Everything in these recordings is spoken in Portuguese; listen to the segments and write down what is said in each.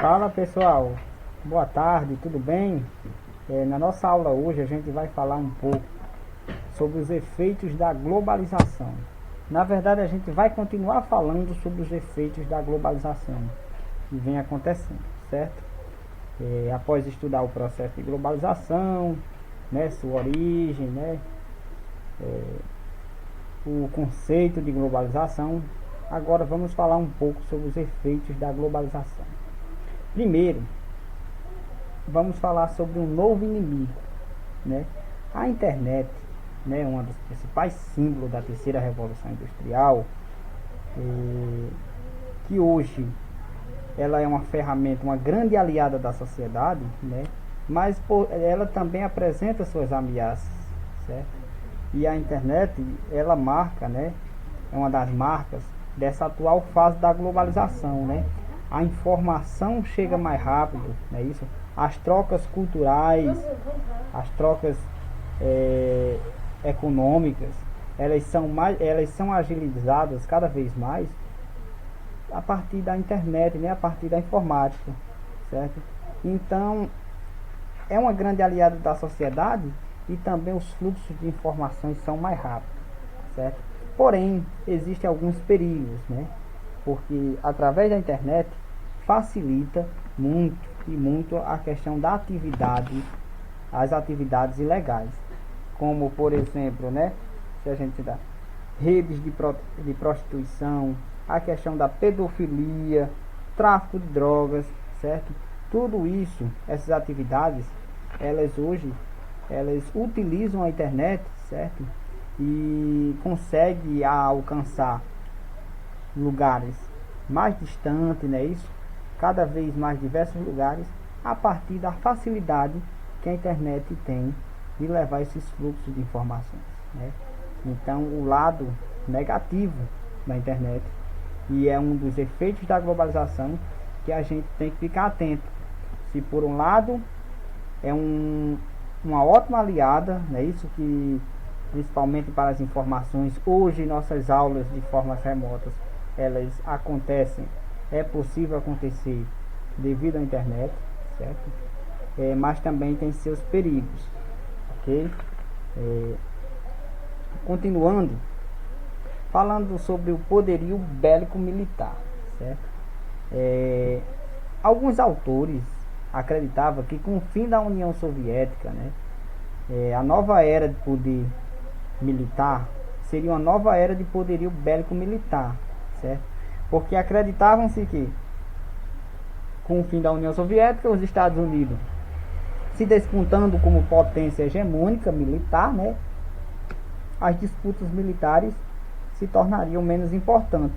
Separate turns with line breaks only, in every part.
Fala pessoal, boa tarde, tudo bem? Na nossa aula hoje a gente vai falar um pouco sobre os efeitos da globalização. Na verdade a gente vai continuar falando sobre os efeitos da globalização que vem acontecendo, certo? Após estudar o processo de globalização, né, sua origem, né, o conceito de globalização, agora vamos falar um pouco sobre os efeitos da globalização. Primeiro, vamos falar sobre um novo inimigo, né? A internet, né, uma dos principais símbolos da terceira revolução industrial, que hoje ela é uma ferramenta, uma grande aliada da sociedade, né? Mas ela também apresenta suas ameaças, certo? E a internet, ela marca, né? É uma das marcas dessa atual fase da globalização, né? A informação chega mais rápido, não é isso? As trocas culturais, as trocas econômicas, elas são agilizadas cada vez mais a partir da internet, né? A partir da informática, certo? Então, é uma grande aliada da sociedade e também os fluxos de informações são mais rápidos, certo? Porém, existem alguns perigos, né? Porque através da internet facilita muito e muito a questão da atividade, as atividades ilegais, como por exemplo, né, se a gente dá redes de prostituição, a questão da pedofilia, tráfico de drogas, certo? Tudo isso, essas atividades, elas hoje utilizam a internet, certo? E conseguem alcançar lugares mais distantes, né, isso? Cada vez mais diversos lugares, a partir da facilidade que a internet tem de levar esses fluxos de informações, né? Então, o lado negativo da internet, e é um dos efeitos da globalização que a gente tem que ficar atento. Se por um lado é uma ótima aliada, né, isso que principalmente para as informações, hoje nossas aulas de formas remotas, elas acontecem, é possível acontecer devido à internet, certo? Mas também tem seus perigos, ok? Continuando, falando sobre o poderio bélico militar, certo? Alguns autores acreditavam que com o fim da União Soviética, né, a nova era de poder militar seria uma nova era de poderio bélico militar, certo? Porque acreditavam-se que com o fim da União Soviética, os Estados Unidos se despontando como potência hegemônica militar, né, as disputas militares se tornariam menos importantes,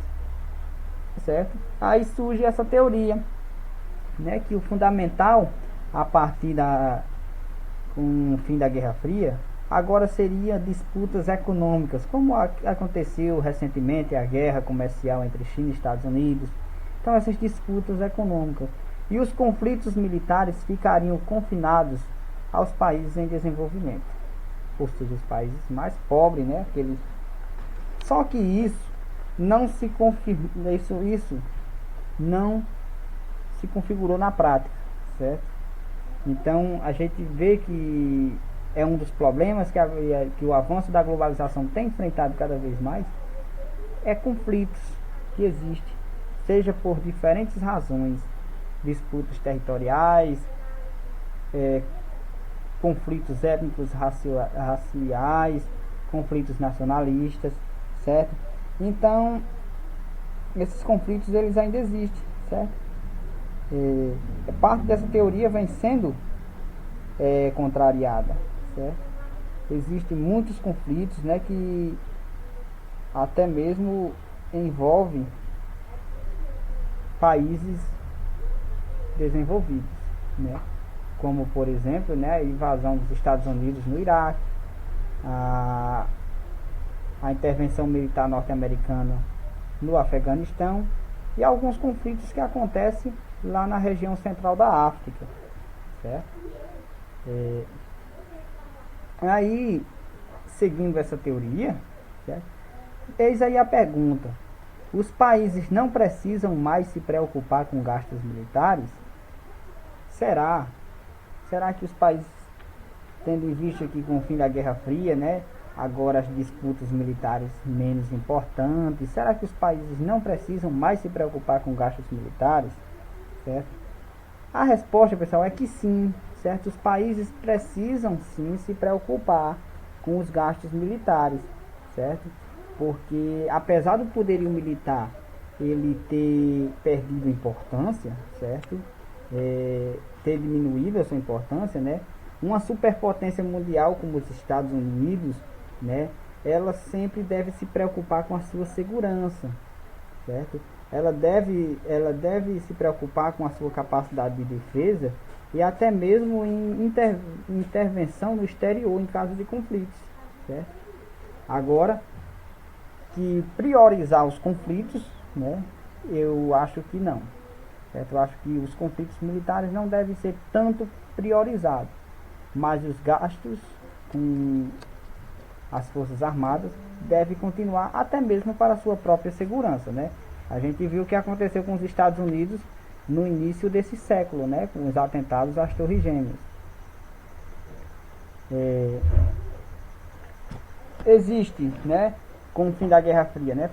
certo? Aí surge essa teoria, né, que o fundamental a partir com o fim da Guerra Fria agora seria disputas econômicas, como aconteceu recentemente a guerra comercial entre China e Estados Unidos. Então essas disputas econômicas e os conflitos militares ficariam confinados aos países em desenvolvimento, ou seja, os países mais pobres, né? Só que isso não se confirma, isso não se configurou na prática, certo? Então a gente vê que é um dos problemas que o avanço da globalização tem enfrentado cada vez mais, é conflitos que existem, seja por diferentes razões, disputas territoriais, conflitos étnicos, raciais, conflitos nacionalistas, certo? Então, esses conflitos eles ainda existem, certo? Parte dessa teoria vem sendo contrariada, certo? Existem muitos conflitos, né, que até mesmo envolvem países desenvolvidos, né? Como por exemplo, né, a invasão dos Estados Unidos no Iraque, a intervenção militar norte-americana no Afeganistão e alguns conflitos que acontecem lá na região central da África, certo? Aí, seguindo essa teoria, certo? Eis aí a pergunta: os países não precisam mais se preocupar com gastos militares? será que os países, tendo em vista que com o fim da Guerra Fria, né, agora as disputas militares menos importantes, será que os países não precisam mais se preocupar com gastos militares, certo? A resposta, pessoal, é que sim, certo? Os países precisam sim se preocupar com os gastos militares, certo? Porque apesar do poderio militar ele ter perdido importância, certo? Ter diminuído a sua importância, né? Uma superpotência mundial como os Estados Unidos, né? Ela sempre deve se preocupar com a sua segurança, certo? Ela deve se preocupar com a sua capacidade de defesa e até mesmo em intervenção no exterior em caso de conflitos, certo? Agora, que priorizar os conflitos, né? Eu acho que não, certo? Eu acho que os conflitos militares não devem ser tanto priorizados, mas os gastos com as Forças Armadas devem continuar até mesmo para a sua própria segurança, né? A gente viu o que aconteceu com os Estados Unidos no início desse século, né? Com os atentados às Torres Gêmeas. Existe, né? Com o fim da Guerra Fria, né?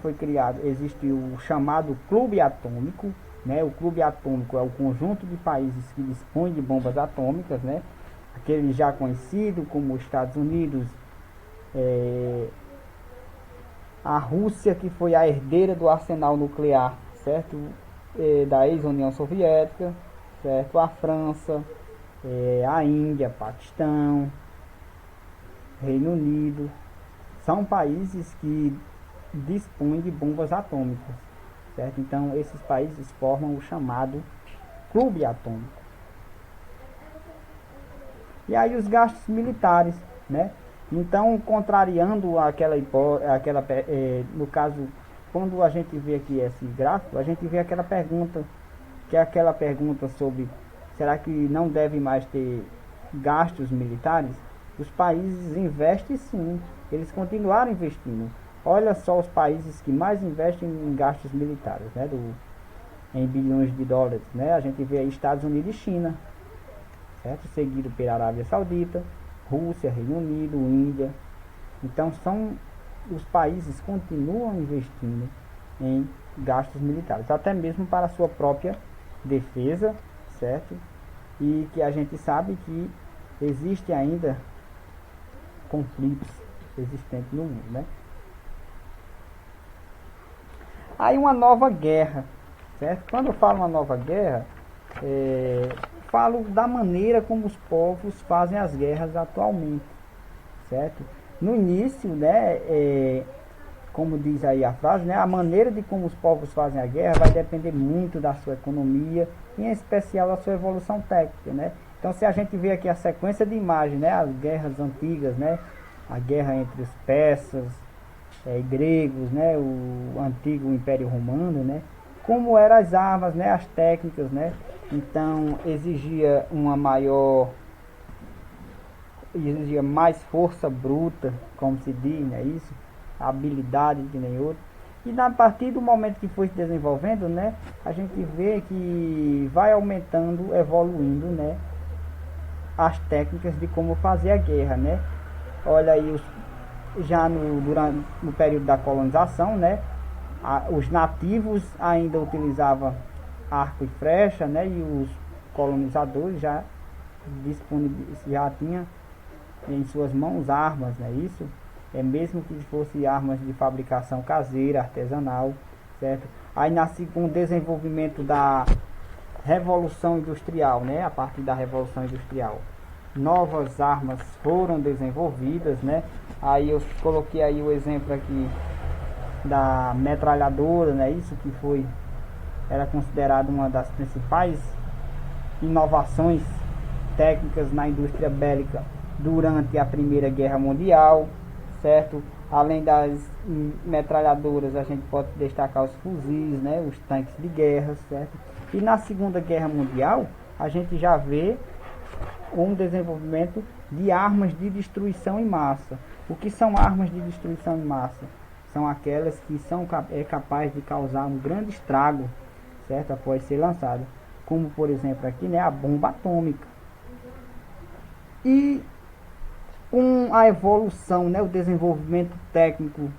Existe o chamado Clube Atômico, né? O Clube Atômico é o conjunto de países que dispõem de bombas atômicas, né? Aquele já conhecido como os Estados Unidos, a Rússia, que foi a herdeira do arsenal nuclear, certo? Da ex-União Soviética, certo? A França, a Índia, Paquistão, Reino Unido, são países que dispõem de bombas atômicas, certo? Então esses países formam o chamado Clube Atômico. E aí os gastos militares, né? Então, contrariando no caso, quando a gente vê aqui esse gráfico, a gente vê aquela pergunta, que é aquela pergunta sobre, será que não deve mais ter gastos militares? Os países investem sim, eles continuaram investindo. Olha só os países que mais investem em gastos militares, né, em bilhões de dólares, né? A gente vê aí Estados Unidos e China, certo? Seguido pela Arábia Saudita, Rússia, Reino Unido, Índia. Então os países continuam investindo em gastos militares, até mesmo para a sua própria defesa, certo? E que a gente sabe que existe ainda conflitos existentes no mundo, né? Aí uma nova guerra, certo? Quando eu falo uma nova guerra, falo da maneira como os povos fazem as guerras atualmente, certo? No início, né, como diz aí a frase, né, a maneira de como os povos fazem a guerra vai depender muito da sua economia, e em especial da sua evolução técnica, né? Então, se a gente vê aqui a sequência de imagens, né, as guerras antigas, né, a guerra entre os persas e gregos, né, o antigo Império Romano, né, como eram as armas, né, as técnicas, né? Então exigia mais força bruta, como se diz, né, isso, habilidade que nem outro. E a partir do momento que foi se desenvolvendo, né, a gente vê que vai aumentando, evoluindo, né, as técnicas de como fazer a guerra, né? Olha aí, durante no período da colonização, né, os nativos ainda utilizavam arco e flecha, né, e os colonizadores já tinham em suas mãos armas, né, isso mesmo que fosse armas de fabricação caseira, artesanal, certo? Aí com o desenvolvimento da Revolução Industrial, né, a partir da Revolução Industrial, novas armas foram desenvolvidas, né? Aí eu coloquei aí o exemplo aqui da metralhadora, né, isso que era considerado uma das principais inovações técnicas na indústria bélica durante a Primeira Guerra Mundial, certo? Além das metralhadoras, a gente pode destacar os fuzis, né, os tanques de guerra, certo? E na Segunda Guerra Mundial, a gente já vê um desenvolvimento de armas de destruição em massa. O que são armas de destruição em massa? São aquelas que são capazes de causar um grande estrago, certo? Após ser lançado. como por exemplo aqui, né, a bomba atômica. E com a evolução, né, o desenvolvimento técnico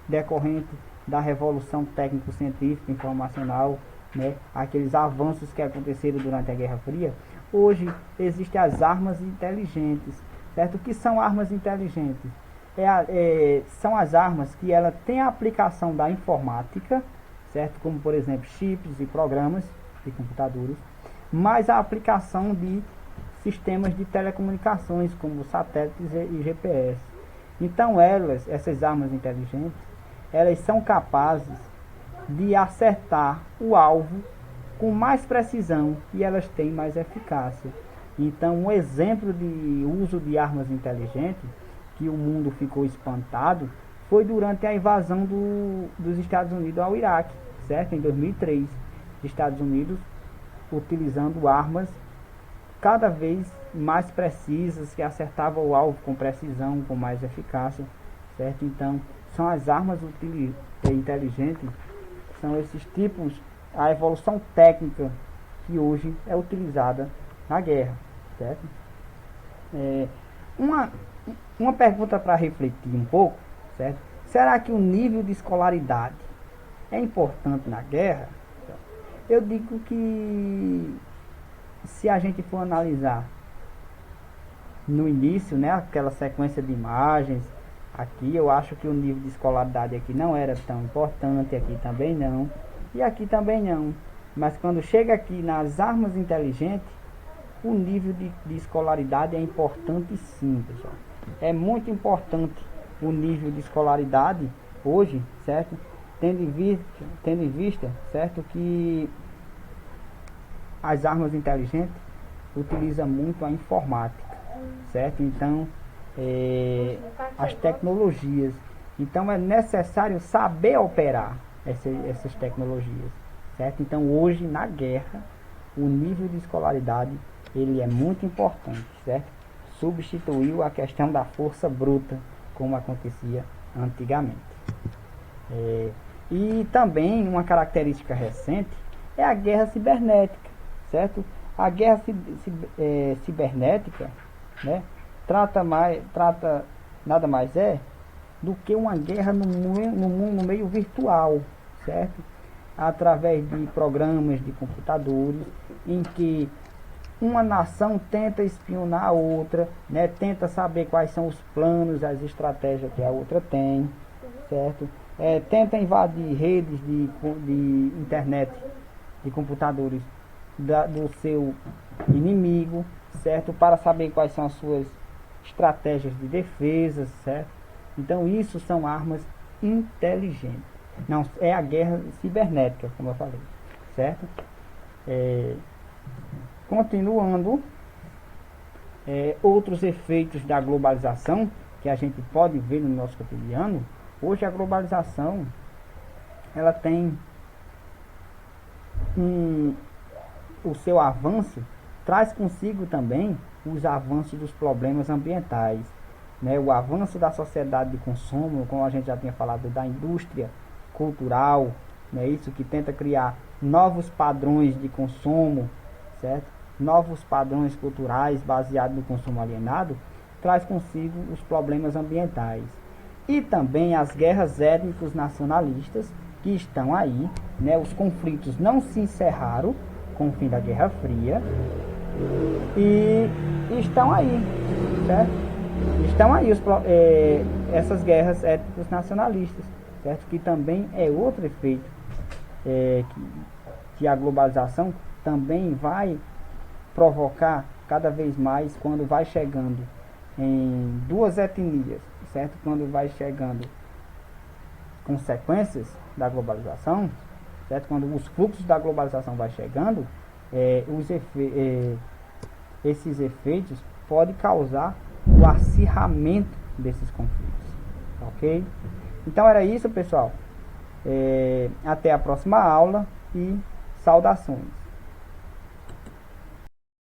decorrente da revolução técnico-científica informacional, né, aqueles avanços que aconteceram durante a Guerra Fria, hoje existem as armas inteligentes, certo? O que são armas inteligentes? São as armas que ela tem a aplicação da informática, certo? Como por exemplo chips e programas de computadores, mas a aplicação de sistemas de telecomunicações como satélites e GPS. Então essas armas inteligentes, elas são capazes de acertar o alvo com mais precisão e elas têm mais eficácia. Então um exemplo de uso de armas inteligentes que o mundo ficou espantado foi durante a invasão dos Estados Unidos ao Iraque, certo? Em 2003, Estados Unidos utilizando armas cada vez mais precisas que acertavam o alvo com precisão, com mais eficácia, certo? Então são as armas inteligentes, são esses tipos, a evolução técnica que hoje é utilizada na guerra, certo? Uma pergunta para refletir um pouco, certo? Será que o nível de escolaridade é importante na guerra? Eu digo que se a gente for analisar no início, né, aquela sequência de imagens, aqui eu acho que o nível de escolaridade aqui não era tão importante, aqui também não, e aqui também não. Mas quando chega aqui nas armas inteligentes, o nível de escolaridade é importante sim, pessoal. É muito importante o nível de escolaridade hoje, certo? Tendo em vista, certo, que as armas inteligentes utilizam muito a informática, certo? Então, as tecnologias. Então, é necessário saber operar essas tecnologias, certo? Então, hoje, na guerra, o nível de escolaridade, ele é muito importante, certo? Substituiu a questão da força bruta, como acontecia antigamente. E também, uma característica recente, é a guerra cibernética, certo? A guerra cibernética, né, trata nada mais do que uma guerra no meio virtual, certo? Através de programas de computadores em que uma nação tenta espionar a outra, né, tenta saber quais são os planos, as estratégias que a outra tem, certo? Tenta invadir redes de internet, de computadores do seu inimigo, certo? Para saber quais são as suas estratégias de defesa, certo? Então isso são armas inteligentes. Não, é a guerra cibernética, como eu falei, certo? Continuando, outros efeitos da globalização que a gente pode ver no nosso cotidiano. Hoje a globalização, ela tem o seu avanço, traz consigo também os avanços dos problemas ambientais, né? O avanço da sociedade de consumo, como a gente já tinha falado, da indústria cultural, né? Isso que tenta criar novos padrões de consumo, certo? Novos padrões culturais baseados no consumo alienado, traz consigo os problemas ambientais. E também as guerras étnicos nacionalistas que estão aí, né? Os conflitos não se encerraram com o fim da Guerra Fria e estão aí, certo? Estão aí essas guerras étnicos nacionalistas, certo? Que também é outro efeito que a globalização também vai provocar cada vez mais quando vai chegando em duas etnias, certo? Quando vai chegando consequências da globalização, certo? Quando os fluxos da globalização vai chegando, esses efeitos podem causar o acirramento desses conflitos, ok? Então era isso, pessoal. Até a próxima aula e saudações.